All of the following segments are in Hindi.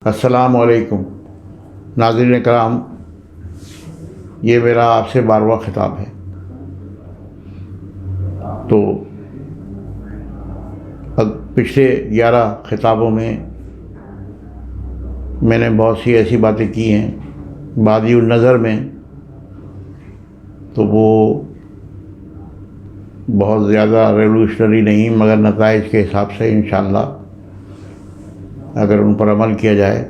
अस्सलामुअलैकुम नाज़रीन कराम, ये मेरा आपसे 12वां ख़िताब है। तो अब पिछले 11 ख़िताबों में मैंने बहुत सी ऐसी बातें की हैं बादियुन नज़र में, तो वो बहुत ज़्यादा रेवोल्यूशनरी नहीं, मगर नताइज के हिसाब से इंशाअल्लाह अगर उन पर अमल किया जाए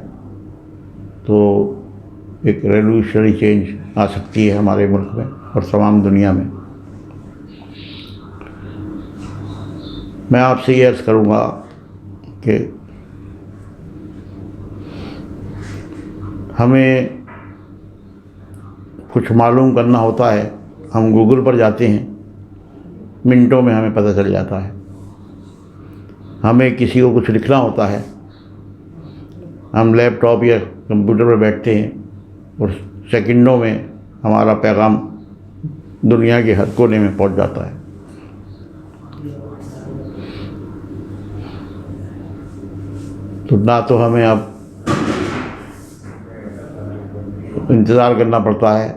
तो एक रेवोल्यूशनरी चेंज आ सकती है हमारे मुल्क में और तमाम दुनिया में। मैं आपसे ये अर्ज़ करूँगा कि हमें कुछ मालूम करना होता है, हम गूगल पर जाते हैं, मिनटों में हमें पता चल जाता है। हमें किसी को कुछ लिखना होता है, हम लैपटॉप या कंप्यूटर पर बैठते हैं और सेकंडों में हमारा पैगाम दुनिया के हर कोने में पहुंच जाता है। तो ना तो हमें अब इंतज़ार करना पड़ता है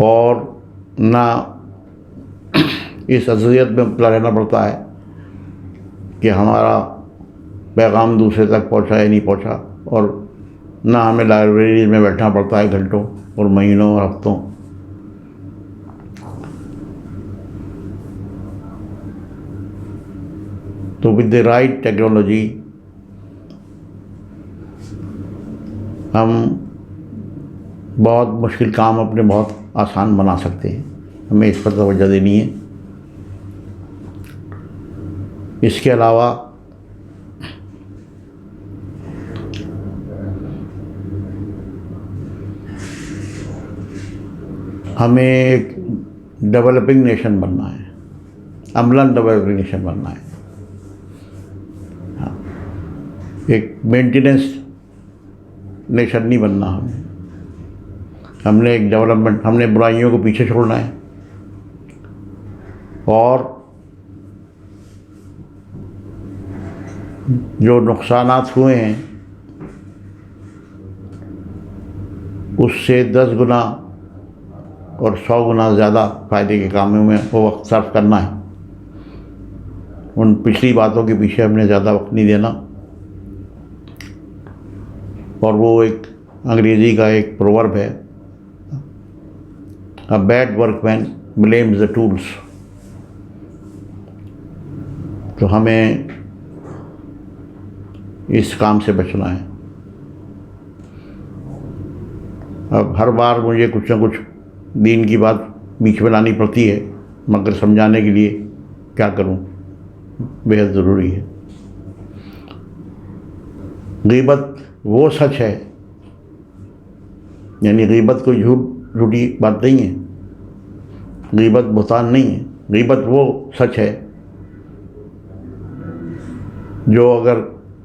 और ना इस अज़ियत में मुब्तला रहना पड़ता है कि हमारा पैगाम दूसरे तक पहुंचा या नहीं पहुंचा, और ना हमें लाइब्रेरी में बैठना पड़ता है घंटों और महीनों और हफ्तों। तो विद द राइट टेक्नोलॉजी हम बहुत मुश्किल काम अपने बहुत आसान बना सकते हैं। हमें इस पर तवज्जो देनी है। इसके अलावा हमें एक डेवलपिंग नेशन बनना है, अमलन डेवलपिंग नेशन बनना है। हाँ, एक मेंटेनेंस नेशन नहीं बनना हमें। हमने एक डेवलपमेंट, हमने बुराइयों को पीछे छोड़ना है और जो नुकसानात हुए हैं उससे 10 गुना और 100 गुना ज़्यादा फ़ायदे के कामों में वो वक्त सर्फ करना है। उन पिछली बातों के पीछे हमने ज़्यादा वक्त नहीं देना। और वो एक अंग्रेज़ी का एक प्रोवर्ब है, a bad workman blames the tools. तो हमें इस काम से बचना है। अब हर बार मुझे कुछ ना कुछ दीन की बात बीच में लानी पड़ती है, मगर समझाने के लिए क्या करूं, बेहद ज़रूरी है। गीबत वो सच है, यानी गीबत कोई झूठी बात नहीं है, गीबत बुहतान नहीं है। गीबत वो सच है जो अगर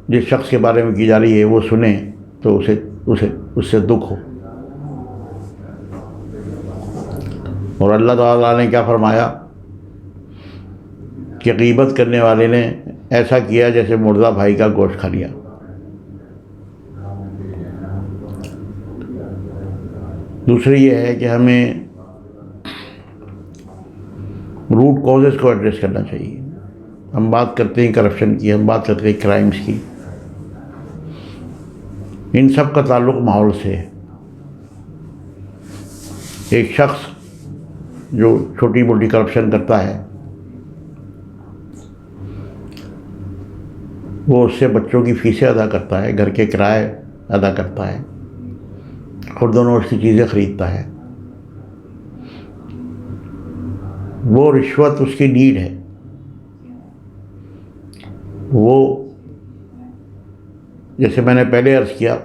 जिस शख्स के बारे में की जा रही है वो सुने तो उससे दुख हो। और अल्लाह ताला ने क्या फरमाया कि गीबत करने वाले ने ऐसा किया जैसे मुर्दा भाई का गोश्त खा लिया। दूसरी ये है कि हमें रूट कॉजेज़ को एड्रेस करना चाहिए। हम बात करते हैं करप्शन की, हम बात करते हैं क्राइम्स की, इन सब का ताल्लुक़ माहौल से है। एक शख्स जो छोटी मोटी करप्शन करता है वो उससे बच्चों की फ़ीसें अदा करता है, घर के किराए अदा करता है, खुर्दोनोश की चीज़ें ख़रीदता है। वो रिश्वत उसकी नीड है। वो जैसे मैंने पहले अर्ज़ किया,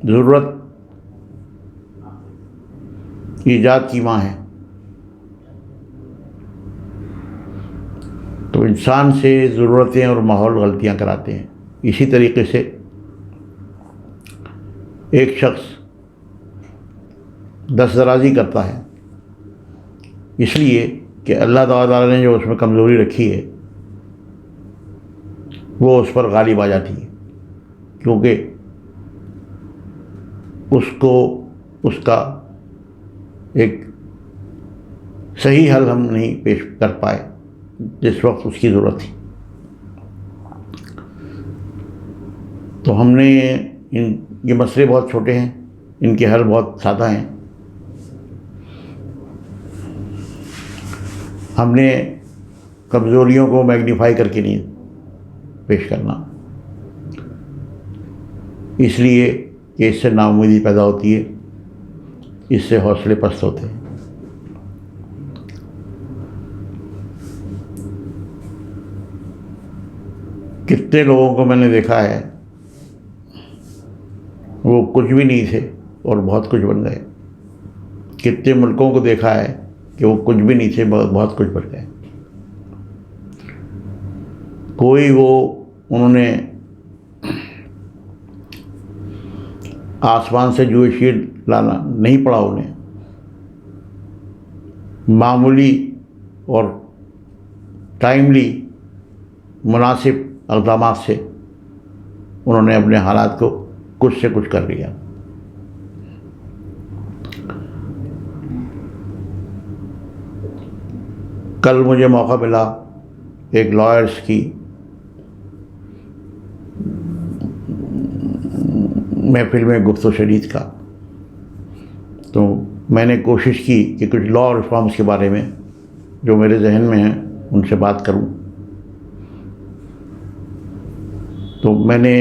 ज़रूरत ईजाद की माँ है। तो इंसान से ज़रूरतें और माहौल गलतियाँ कराते हैं। इसी तरीके से एक शख्स दस्तदराजी करता है इसलिए कि अल्लाह ताला ने जो उसमें कमज़ोरी रखी है वो उस पर गालिब आ जाती है, क्योंकि उसको उसका एक सही हल हम नहीं पेश कर पाए जिस वक्त उसकी ज़रूरत थी। तो हमने ये मसले बहुत छोटे हैं, इनके हल बहुत सादा हैं। हमने कमज़ोरियों को मैग्नीफाई करके नहीं पेश करना, इसलिए कि इससे नाउम्मीदी पैदा होती है, इससे हौसले पस्त होते हैं। कितने लोगों को मैंने देखा है वो कुछ भी नहीं थे और बहुत कुछ बन गए। कितने मुल्कों को देखा है कि वो कुछ भी नहीं थे, बहुत कुछ बन गए। कोई वो उन्होंने आसमान से जो शीट लाना नहीं पड़ा, उन्हें मामूली और टाइमली मुनासिब इक़दाम से उन्होंने अपने हालात को कुछ से कुछ कर लिया। कल मुझे मौका मिला एक लॉयर्स की महफिल में गुफ्तगू शरीत का, तो मैंने कोशिश की कि कुछ लॉ रिफॉर्म्स के बारे में जो मेरे जहन में हैं उनसे बात करूं। तो मैंने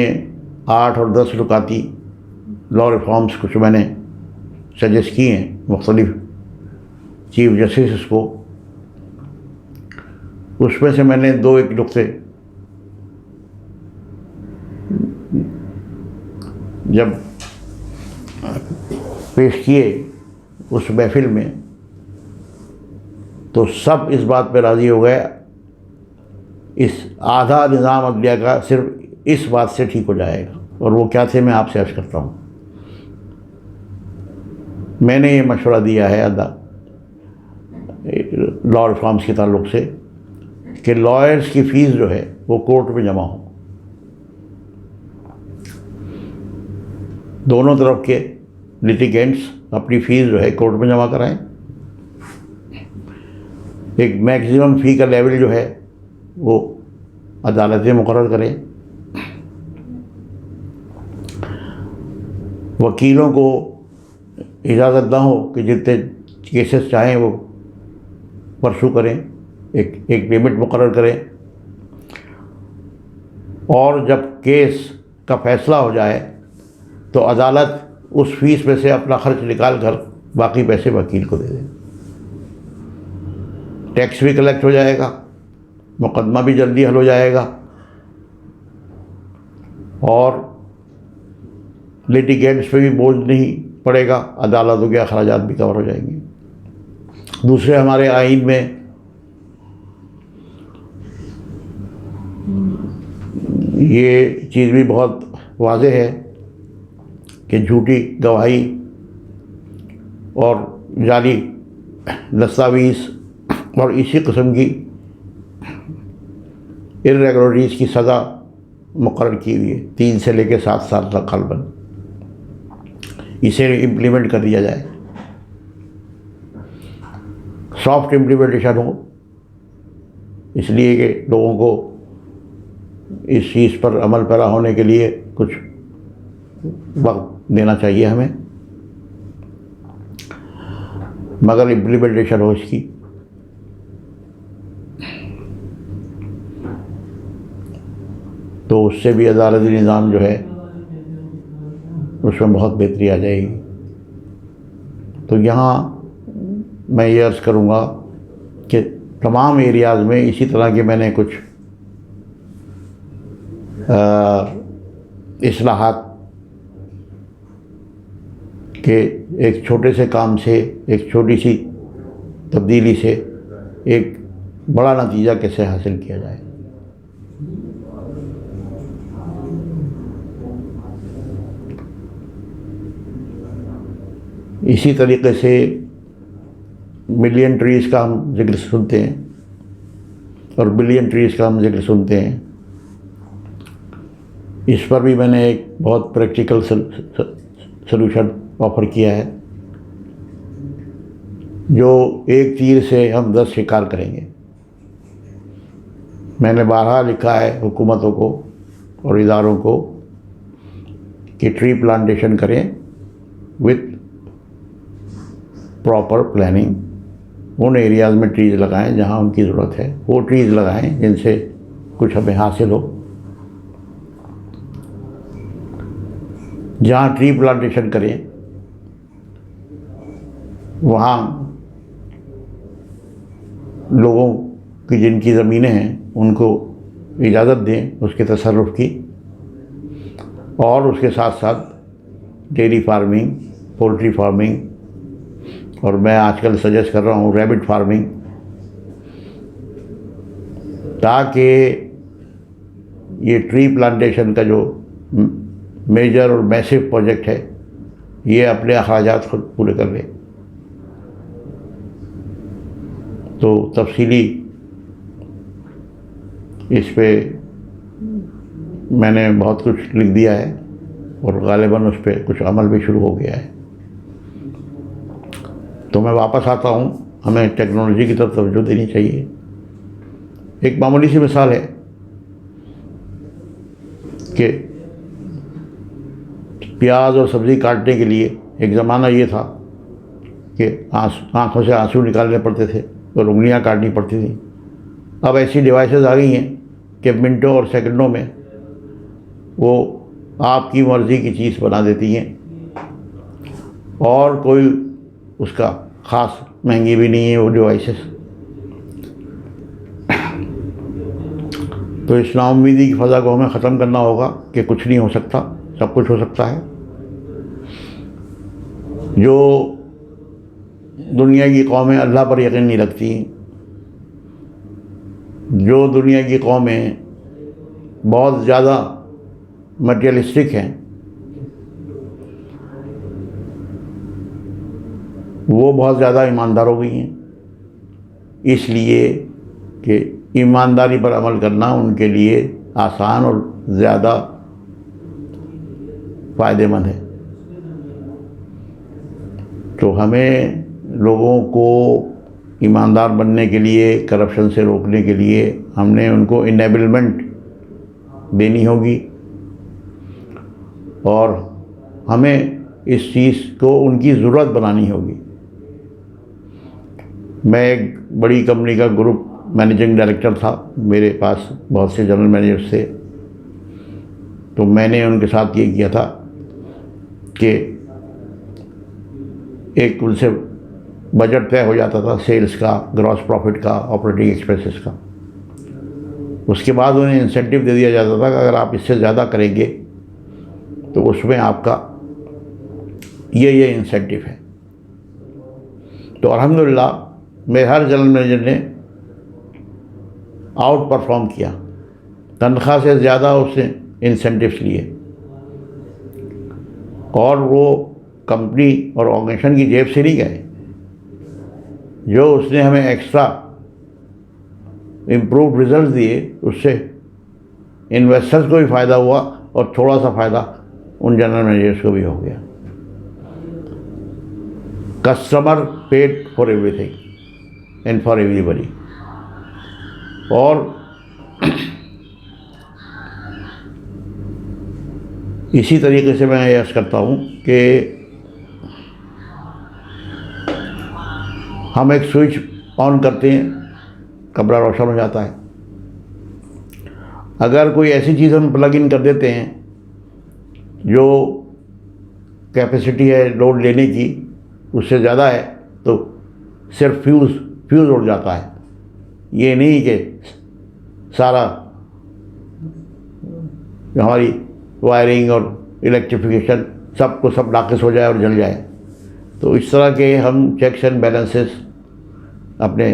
8 और 10 नुकाती लॉ रिफॉर्म्स कुछ मैंने सजेस्ट किए हैं मुख्तलिफ चीफ जस्टिस को। उसमें से मैंने 2-1 नुक्ते जब पेश किए उस महफिल में, तो सब इस बात पे राज़ी हो गए, इस आधा निज़ाम अदलिया का सिर्फ इस बात से ठीक हो जाएगा। और वो क्या थे, मैं आपसे अर्ज़ करता हूँ। मैंने ये मशवरा दिया है लॉ रिफॉर्म्स के ताल्लुक़ से कि लॉयर्स की फ़ीस जो है वो कोर्ट में जमा हो। दोनों तरफ के लिटिगेंट्स अपनी फ़ीस जो है कोर्ट में जमा कराएं। एक मैक्सिमम फ़ी का लेवल जो है वो अदालतें मुकर्रर करें। वकीलों को इजाज़त ना हो कि जितने केसेस चाहें वो परसू करें, एक लिमिट मुकर्रर करें। और जब केस का फ़ैसला हो जाए तो अदालत उस फीस में से अपना खर्च निकाल कर बाकी पैसे वकील को दे दे। टैक्स भी कलेक्ट हो जाएगा, मुकदमा भी जल्दी हल हो जाएगा और लिटिगेंट्स पे भी बोझ नहीं पड़ेगा, अदालतों के अखराजात भी कवर हो जाएंगे। दूसरे, हमारे आइन में ये चीज़ भी बहुत वाज़ेह है कि झूठी गवाही और जाली दस्तावेज़ और इसी किस्म की इर्रेगुलरिटीज़ की सज़ा मुकर्रर की हुई है, 3 से लेकर 7 साल तक ग़ालिबन। इसे इम्प्लीमेंट कर दिया जाए, सॉफ्ट इम्प्लीमेंटेशन हो, इसलिए कि लोगों को इस चीज़ पर अमल पैरा होने के लिए कुछ वक्त देना चाहिए हमें, मगर इम्प्लीमेंटेशन हो इसकी। तो उससे भी अदालती निज़ाम जो है उसमें बहुत बेहतरी आ जाएगी। तो यहाँ मैं ये अर्ज़ करूँगा कि तमाम एरियाज़ में इसी तरह के मैंने कुछ इस्लाहात के एक छोटे से काम से, एक छोटी सी तब्दीली से एक बड़ा नतीजा कैसे हासिल किया जाए। इसी तरीके से मिलियन ट्रीज़ का हम जिक्र सुनते हैं और बिलियन ट्रीज़ का हम जिक्र सुनते हैं। इस पर भी मैंने एक बहुत प्रैक्टिकल सलूशन ऑफ़र किया है, जो एक तीर से हम 10 शिकार करेंगे। मैंने बारहा लिखा है हुकूमतों को और इदारों को कि ट्री प्लांटेशन करें विथ प्रॉपर प्लानिंग। उन एरियाज़ में ट्रीज़ लगाएं जहां उनकी ज़रूरत है, वो ट्रीज़ लगाएं जिनसे कुछ हमें हासिल हो। जहाँ ट्री प्लांटेशन करें वहाँ लोगों की जिनकी ज़मीनें हैं उनको इजाज़त दें उसके तसर्रुफ़ की, और उसके साथ साथ डेयरी फार्मिंग, पोल्ट्री फार्मिंग, और मैं आजकल सजेस्ट कर रहा हूँ रैबिट फार्मिंग, ताकि ये ट्री प्लांटेशन का जो मेजर और मैसिव प्रोजेक्ट है ये अपने अखराजात खुद पूरे कर ले। तो तफसीली इस पे मैंने बहुत कुछ लिख दिया है और ग़ालिबन उस पर कुछ अमल भी शुरू हो गया है। तो मैं वापस आता हूँ, हमें टेक्नोलॉजी की तरफ तवज्जो देनी चाहिए। एक मामूली सी मिसाल है कि प्याज और सब्ज़ी काटने के लिए एक ज़माना ये था कि आँखों से आंसू निकालने पड़ते थे और उंगलियां काटनी पड़ती थी। अब ऐसी डिवाइसेस आ गई हैं कि मिनटों और सेकंडों में वो आपकी मर्ज़ी की चीज़ बना देती हैं, और कोई उसका ख़ास महंगी भी नहीं है वो डिवाइसेस। तो इस नाउम्मीदी की फ़ज़ा को हमें ख़त्म करना होगा कि कुछ नहीं हो सकता, सब कुछ हो सकता है। जो दुनिया की कौमें अल्लाह पर यकीन नहीं रखती, जो दुनिया की कौमें बहुत ज़्यादा मटेरियलिस्टिक हैं, वो बहुत ज़्यादा ईमानदार हो गई हैं, इसलिए कि ईमानदारी पर अमल करना उनके लिए आसान और ज़्यादा फ़ायदेमंद है। तो हमें लोगों को ईमानदार बनने के लिए, करप्शन से रोकने के लिए हमने उनको इनेबलमेंट देनी होगी, और हमें इस चीज़ को उनकी ज़रूरत बनानी होगी। मैं एक बड़ी कंपनी का ग्रुप मैनेजिंग डायरेक्टर था, मेरे पास बहुत से जनरल मैनेजर्स थे। तो मैंने उनके साथ ये किया था कि एक उनसे बजट तय हो जाता था, सेल्स का, ग्रॉस प्रॉफिट का, ऑपरेटिंग एक्सपेंसेस का। उसके बाद उन्हें इंसेंटिव दे दिया जाता था कि अगर आप इससे ज़्यादा करेंगे तो उसमें आपका ये इंसेंटिव है। तो अल्हम्दुलिल्लाह मेरे हर जनरल मैनेजर ने आउट परफॉर्म किया, तनख्वाह से ज़्यादा उसने इंसेंटिव्स लिए, और वो कंपनी और ऑर्गेनाइजेशन की जेब से नहीं गए। जो उसने हमें एक्स्ट्रा इम्प्रूव्ड रिजल्ट दिए उससे इन्वेस्टर्स को भी फ़ायदा हुआ और थोड़ा सा फ़ायदा उन जनरल मैनेजर्स को भी हो गया। Customer paid for everything and for everybody. और इसी तरीके से मैं यस करता हूँ कि हम एक स्विच ऑन करते हैं, कमरा रोशन हो जाता है। अगर कोई ऐसी चीज़ हम प्लग इन कर देते हैं जो कैपेसिटी है लोड लेने की उससे ज़्यादा है, तो सिर्फ फ्यूज़ उड़ जाता है। ये नहीं कि सारा हमारी वायरिंग और इलेक्ट्रिफिकेशन सबको सब नाक़िस हो जाए और जल जाए। तो इस तरह के हम चेक्स एंड बैलेंसेस अपने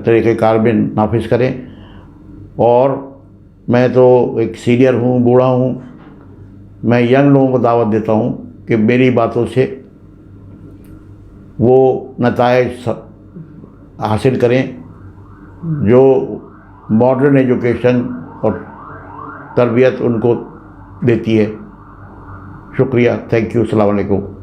तरीक़ेकार में नाफिज करें। और मैं तो एक सीनियर हूँ, बूढ़ा हूँ, मैं यंग लोगों को दावत देता हूँ कि मेरी बातों से वो नताइज हासिल करें जो मॉडर्न एजुकेशन और तरबियत उनको देती है। शुक्रिया, थैंक यू, अस्सलाम वालेकुम।